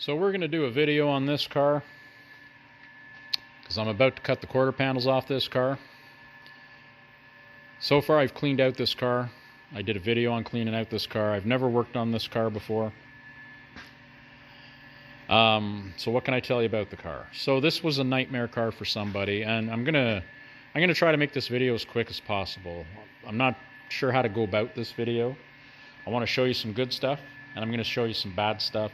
So we're going to do a video on this car because I'm about to cut the quarter panels off this car. So far I've cleaned out this car. I did a video on cleaning out this car. I've never worked on this car before. So what can I tell you about the car? So this was a nightmare car for somebody, and I'm gonna try to make this video as quick as possible. I'm not sure how to go about this video. I want to show you some good stuff, and I'm going to show you some bad stuff.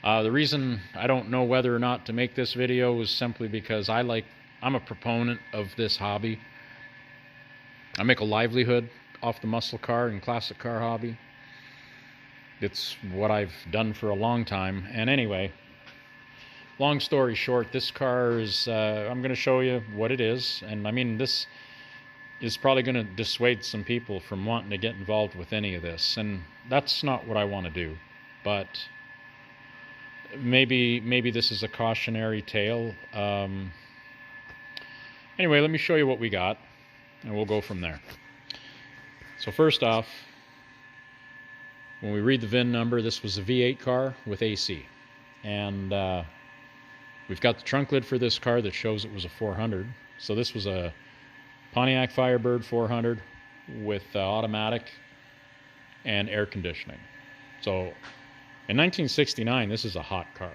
The reason I don't know whether or not to make this video is simply because I'm a proponent of this hobby. I make a livelihood off the muscle car and classic car hobby. It's what I've done for a long time. And anyway, long story short, this car is, I'm going to show you what it is. And I mean, this is probably going to dissuade some people from wanting to get involved with any of this. And that's not what I want to do. But maybe this is a cautionary tale. Anyway, let me show you what we got, and we'll go from there. So first off, when we read the VIN number, this was a V8 car with AC. And we've got the trunk lid for this car that shows it was a 400. So this was a Pontiac Firebird 400 with automatic and air conditioning. So in 1969, this is a hot car.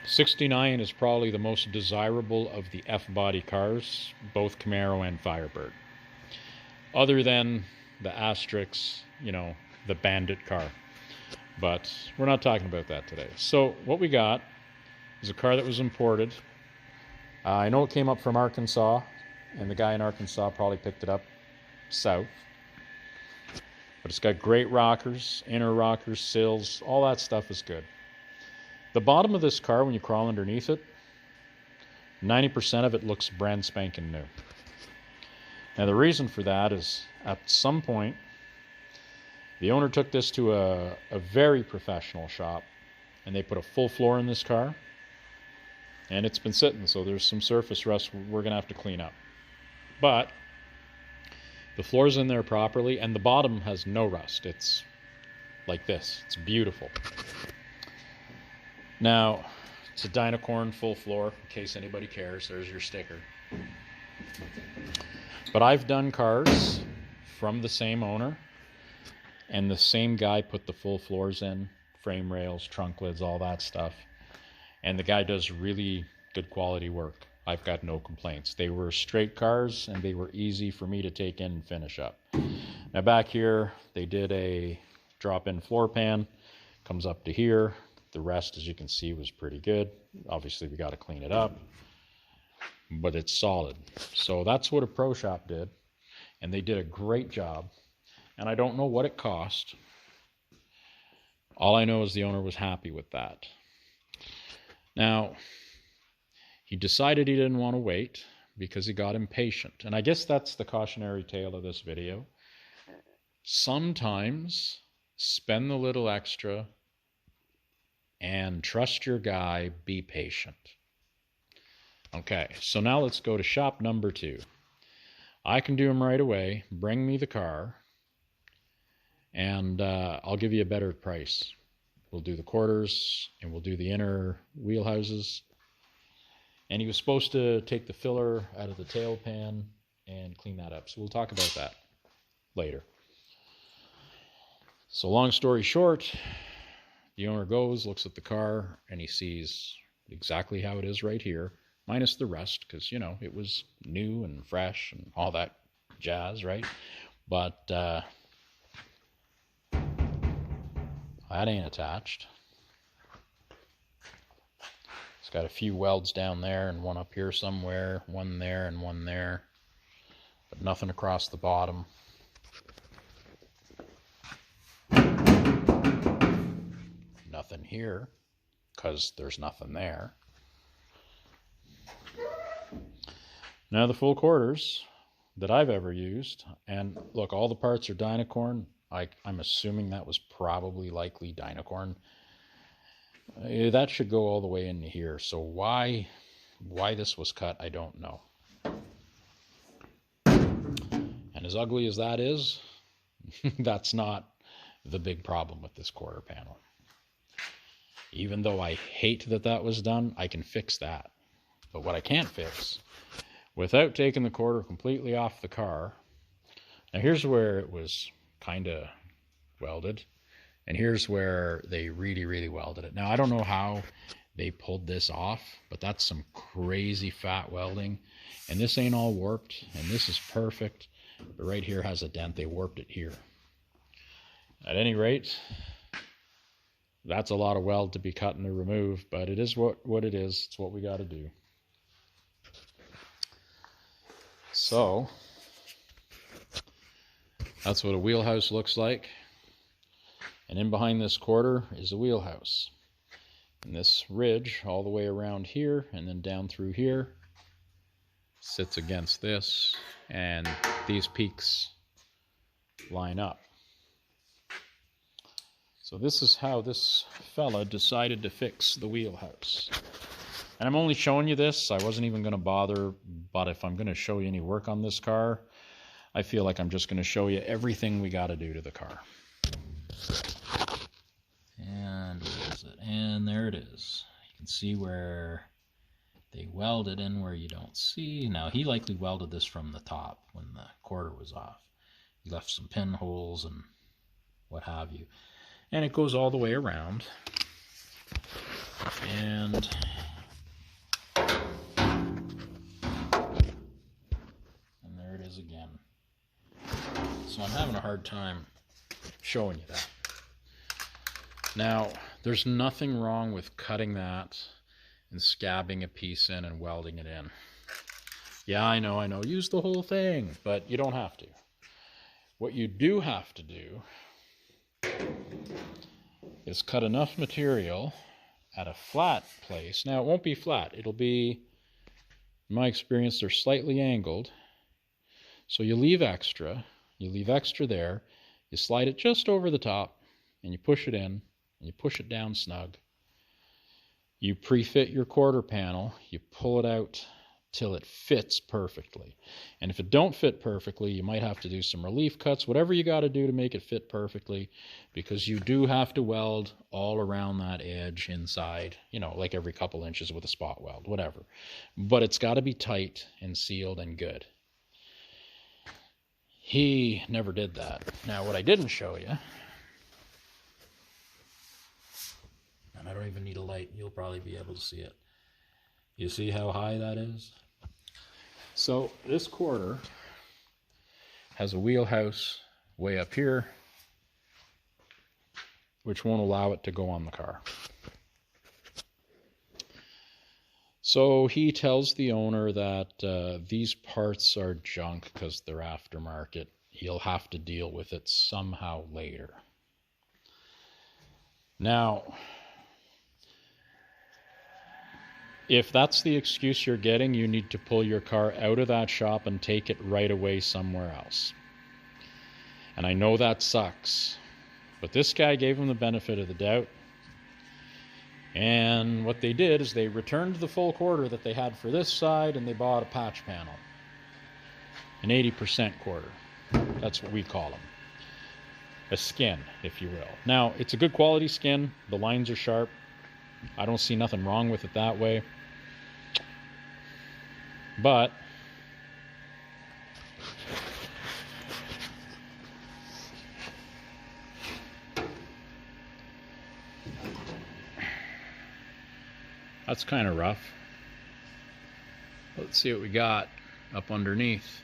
69 is probably the most desirable of the F-body cars, both Camaro and Firebird. Other than the Asterix, you know, the Bandit car. But we're not talking about that today. So what we got is a car that was imported. I know it came up from Arkansas, and the guy in Arkansas probably picked it up south. But it's got great rockers, inner rockers, sills, all that stuff is good. The bottom of this car, when you crawl underneath it, 90% of it looks brand spanking new. Now the reason for that is, at some point, the owner took this to a very professional shop, and they put a full floor in this car, and it's been sitting, so there's some surface rust we're going to have to clean up. But the floor's in there properly, and the bottom has no rust. It's like this. It's beautiful. Now, it's a Dynacorn full floor, in case anybody cares. There's your sticker. But I've done cars from the same owner, and the same guy put the full floors in, frame rails, trunk lids, all that stuff. And the guy does really good quality work. I've got no complaints. They were straight cars, and they were easy for me to take in and finish up. Now back here, they did a drop-in floor pan. Comes up to here. The rest, as you can see, was pretty good. Obviously, we got to clean it up. But it's solid. So that's what a pro shop did. And they did a great job. And I don't know what it cost. All I know is the owner was happy with that. Now, he decided he didn't want to wait because he got impatient. And I guess that's the cautionary tale of this video. Sometimes spend the little extra and trust your guy, be patient. Okay, so now let's go to shop number 2. I can do them right away. Bring me the car, and I'll give you a better price. We'll do the quarters, and we'll do the inner wheelhouses. And he was supposed to take the filler out of the tail pan and clean that up. So we'll talk about that later. So long story short, the owner goes, looks at the car, and he sees exactly how it is right here, minus the rust, because, you know, it was new and fresh and all that jazz, right? But that ain't attached. It's got a few welds down there and one up here somewhere, one there and one there, but nothing across the bottom. Nothing here, because there's nothing there. Now the full quarters that I've ever used, and look, all the parts are Dynacorn. I'm assuming that was probably likely Dynacorn. That should go all the way into here. So why this was cut, I don't know. And as ugly as that is, that's not the big problem with this quarter panel. Even though I hate that that was done, I can fix that. But what I can't fix, without taking the quarter completely off the car, now here's where it was kind of welded, and here's where they really, really welded it. Now, I don't know how they pulled this off, but that's some crazy fat welding. And this ain't all warped, and this is perfect. But right here has a dent. They warped it here. At any rate, that's a lot of weld to be cut and to remove, but it is what it is. It's what we got to do. So, that's what a wheelhouse looks like. And in behind this quarter is a wheelhouse. And this ridge all the way around here and then down through here sits against this, and these peaks line up. So this is how this fella decided to fix the wheelhouse. And I'm only showing you this. I wasn't even going to bother, but if I'm going to show you any work on this car, I feel like I'm just going to show you everything we got to do to the car. And where is it? And there it is. You can see where they welded in where you don't see. Now, he likely welded this from the top when the quarter was off. He left some pinholes and what have you. And it goes all the way around. And there it is again. So I'm having a hard time showing you that. Now, there's nothing wrong with cutting that and scabbing a piece in and welding it in. Yeah, I know, use the whole thing, but you don't have to. What you do have to do is cut enough material at a flat place. Now, it won't be flat. It'll be, in my experience, they're slightly angled. So you leave extra. You leave extra there. You slide it just over the top, and you push it in, and you push it down snug. You pre-fit your quarter panel. You pull it out till it fits perfectly. And if it don't fit perfectly, you might have to do some relief cuts, whatever you got to do to make it fit perfectly, because you do have to weld all around that edge inside, you know, like every couple inches with a spot weld, whatever. But it's got to be tight and sealed and good. He never did that. Now, what I didn't show you, and I don't even need a light, you'll probably be able to see it. You see how high that is? So this quarter has a wheelhouse way up here, which won't allow it to go on the car. So he tells the owner that these parts are junk because they're aftermarket. He'll have to deal with it somehow later. Now, if that's the excuse you're getting, you need to pull your car out of that shop and take it right away somewhere else. And I know that sucks, but this guy gave him the benefit of the doubt. And what they did is they returned the full quarter that they had for this side, and they bought a patch panel. An 80% quarter. That's what we call them. A skin, if you will. Now, it's a good quality skin. The lines are sharp. I don't see nothing wrong with it that way. But that's kind of rough. Let's see what we got up underneath.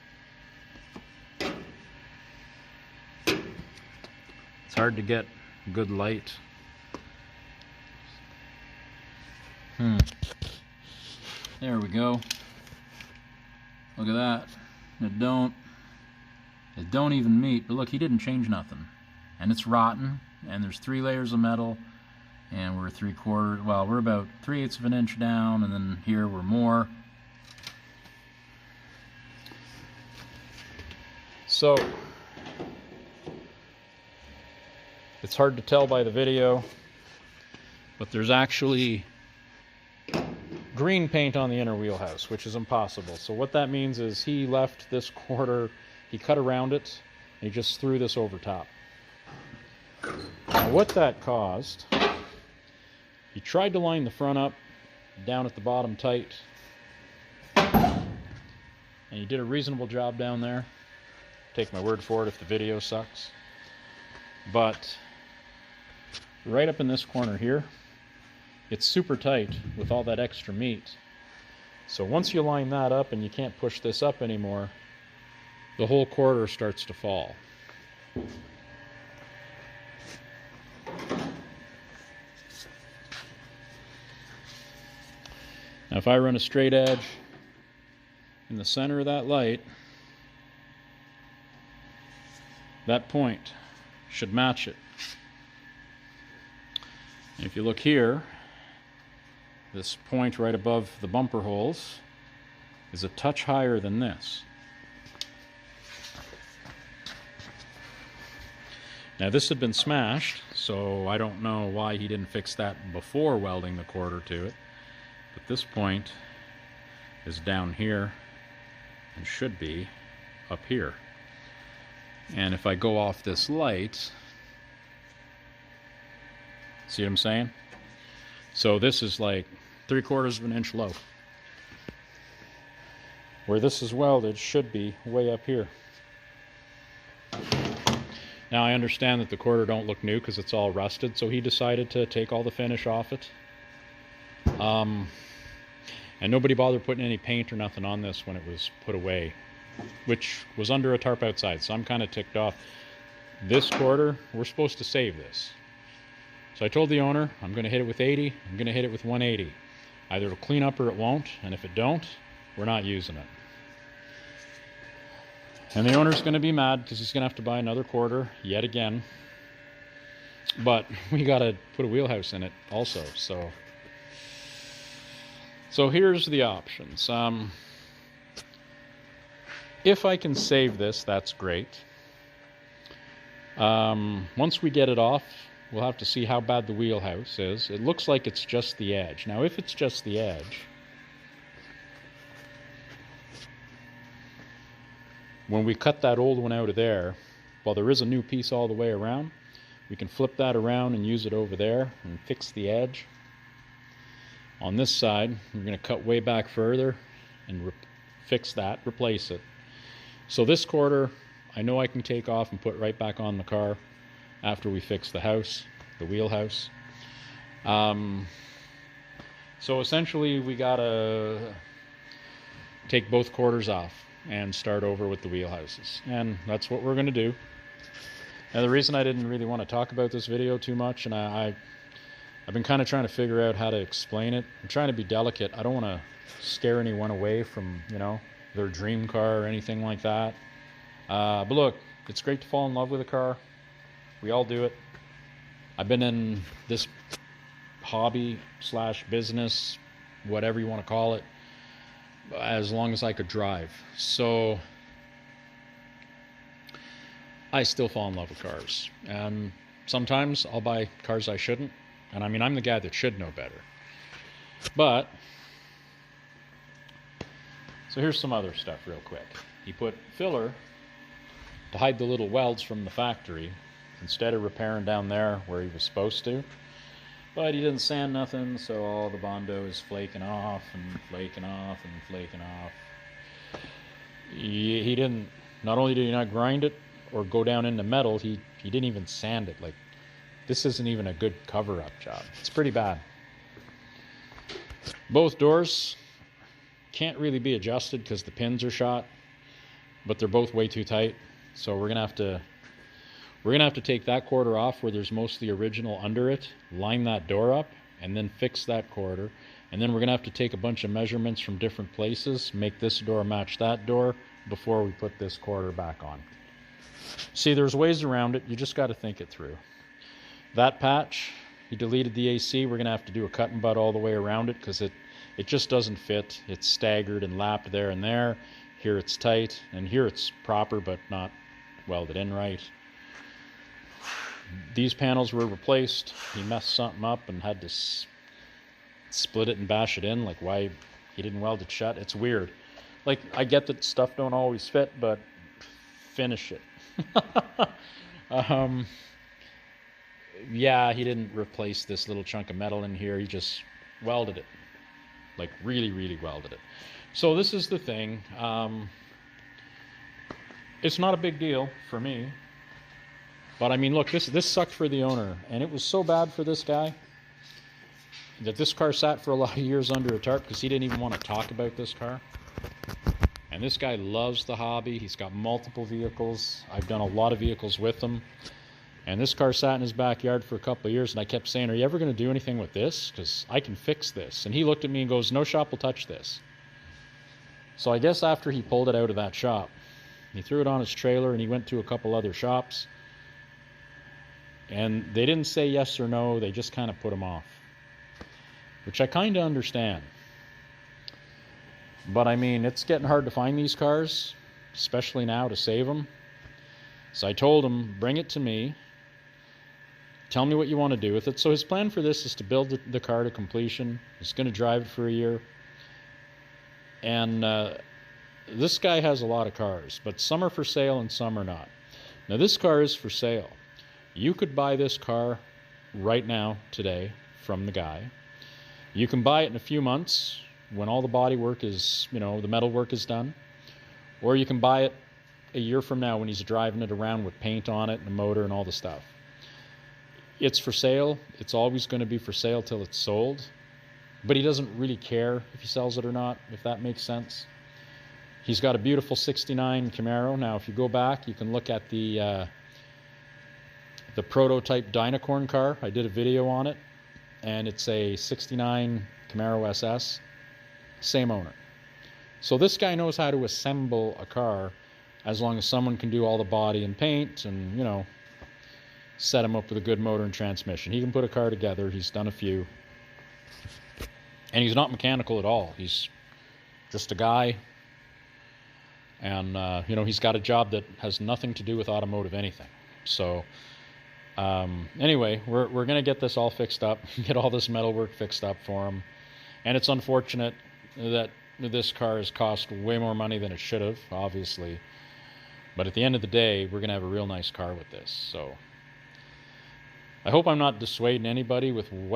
It's hard to get good light. There we go. Look at that. It don't even meet. But look, he didn't change nothing. And it's rotten. And there's 3 layers of metal. And we're 3/4, well, we're about 3/8 of an inch down. And then here we're more. So, it's hard to tell by the video, but there's actually green paint on the inner wheelhouse, which is impossible. So what that means is he left this quarter, he cut around it, and he just threw this over top. Now what that caused He tried to line the front up down at the bottom tight, and he did a reasonable job down there. Take my word for it if the video sucks. But right up in this corner here, it's super tight with all that extra meat. So once you line that up and you can't push this up anymore, the whole quarter starts to fall. Now if I run a straight edge in the center of that light, that point should match it. And if you look here, this point right above the bumper holes is a touch higher than this. Now this had been smashed, so I don't know why he didn't fix that before welding the quarter to it. But this point is down here and should be up here. And if I go off this light, see what I'm saying? So this is like 3/4 of an inch low. Where this is welded should be way up here. Now I understand that the quarter don't look new because it's all rusted, so he decided to take all the finish off it. And nobody bothered putting any paint or nothing on this when it was put away, which was under a tarp outside, so I'm kind of ticked off. This quarter, we're supposed to save this. So I told the owner, I'm going to hit it with 80, I'm going to hit it with 180. Either it'll clean up or it won't, and if it don't, we're not using it. And the owner's going to be mad because he's going to have to buy another quarter yet again. But we got to put a wheelhouse in it also, so here's the options. If I can save this, that's great. Once we get it off, we'll have to see how bad the wheelhouse is. It looks like it's just the edge. Now, if it's just the edge, when we cut that old one out of there, while there is a new piece all the way around, we can flip that around and use it over there and fix the edge. On this side, we're going to cut way back further and fix that, replace it. So this quarter, I know I can take off and put right back on the car after we fix the house, the wheelhouse. So essentially, we got to take both quarters off and start over with the wheelhouses. And that's what we're going to do. Now, the reason I didn't really want to talk about this video too much, and I've been kind of trying to figure out how to explain it. I'm trying to be delicate. I don't want to scare anyone away from, their dream car or anything like that. But look, it's great to fall in love with a car. We all do it. I've been in this hobby / business, whatever you want to call it, as long as I could drive. So I still fall in love with cars. And sometimes I'll buy cars I shouldn't. And I mean, I'm the guy that should know better. But, so here's some other stuff real quick. He put filler to hide the little welds from the factory instead of repairing down there where he was supposed to. But he didn't sand nothing, so all the Bondo is flaking off and flaking off and flaking off. He didn't, not only did he not grind it or go down into metal, he didn't even sand it. Like, this isn't even a good cover-up job. It's pretty bad. Both doors can't really be adjusted because the pins are shot, but they're both way too tight. So we're gonna have to take that quarter off where there's most of the original under it, line that door up, and then fix that quarter. And then we're gonna have to take a bunch of measurements from different places, make this door match that door before we put this quarter back on. See, there's ways around it. You just got to think it through. That patch, he deleted the AC. We're going to have to do a cut and butt all the way around it because it just doesn't fit. It's staggered and lapped there and there. Here it's tight, and here it's proper but not welded in right. These panels were replaced. He messed something up and had to split it and bash it in. Like, why he didn't weld it shut? It's weird. Like, I get that stuff don't always fit, but finish it. yeah, he didn't replace this little chunk of metal in here. He just welded it, like really, really welded it. So this is the thing. It's not a big deal for me, but I mean, look, this sucked for the owner, and it was so bad for this guy that this car sat for a lot of years under a tarp because he didn't even want to talk about this car. And this guy loves the hobby. He's got multiple vehicles. I've done a lot of vehicles with him. And this car sat in his backyard for a couple of years, and I kept saying, are you ever going to do anything with this? Because I can fix this. And he looked at me and goes, no shop will touch this. So I guess after he pulled it out of that shop, he threw it on his trailer, and he went to a couple other shops. And they didn't say yes or no. They just kind of put him off, which I kind of understand. But I mean, it's getting hard to find these cars, especially now, to save them. So I told him, bring it to me. Tell me what you want to do with it. So his plan for this is to build the car to completion. He's going to drive it for a year. And this guy has a lot of cars, but some are for sale and some are not. Now this car is for sale. You could buy this car right now, today, from the guy. You can buy it in a few months when all the body work is, the metal work is done. Or you can buy it a year from now when he's driving it around with paint on it and a motor and all the stuff. It's for sale. It's always going to be for sale till it's sold. But he doesn't really care if he sells it or not, if that makes sense. He's got a beautiful 69 Camaro. Now, if you go back, you can look at the prototype Dynacorn car. I did a video on it, and it's a 69 Camaro SS. Same owner. So this guy knows how to assemble a car as long as someone can do all the body and paint and, set him up with a good motor and transmission. He can put a car together. He's done a few. And he's not mechanical at all. He's just a guy. And, he's got a job that has nothing to do with automotive anything. So, anyway, we're going to get this all fixed up, get all this metal work fixed up for him. And it's unfortunate that this car has cost way more money than it should have, obviously. But at the end of the day, we're going to have a real nice car with this. So I hope I'm not dissuading anybody with what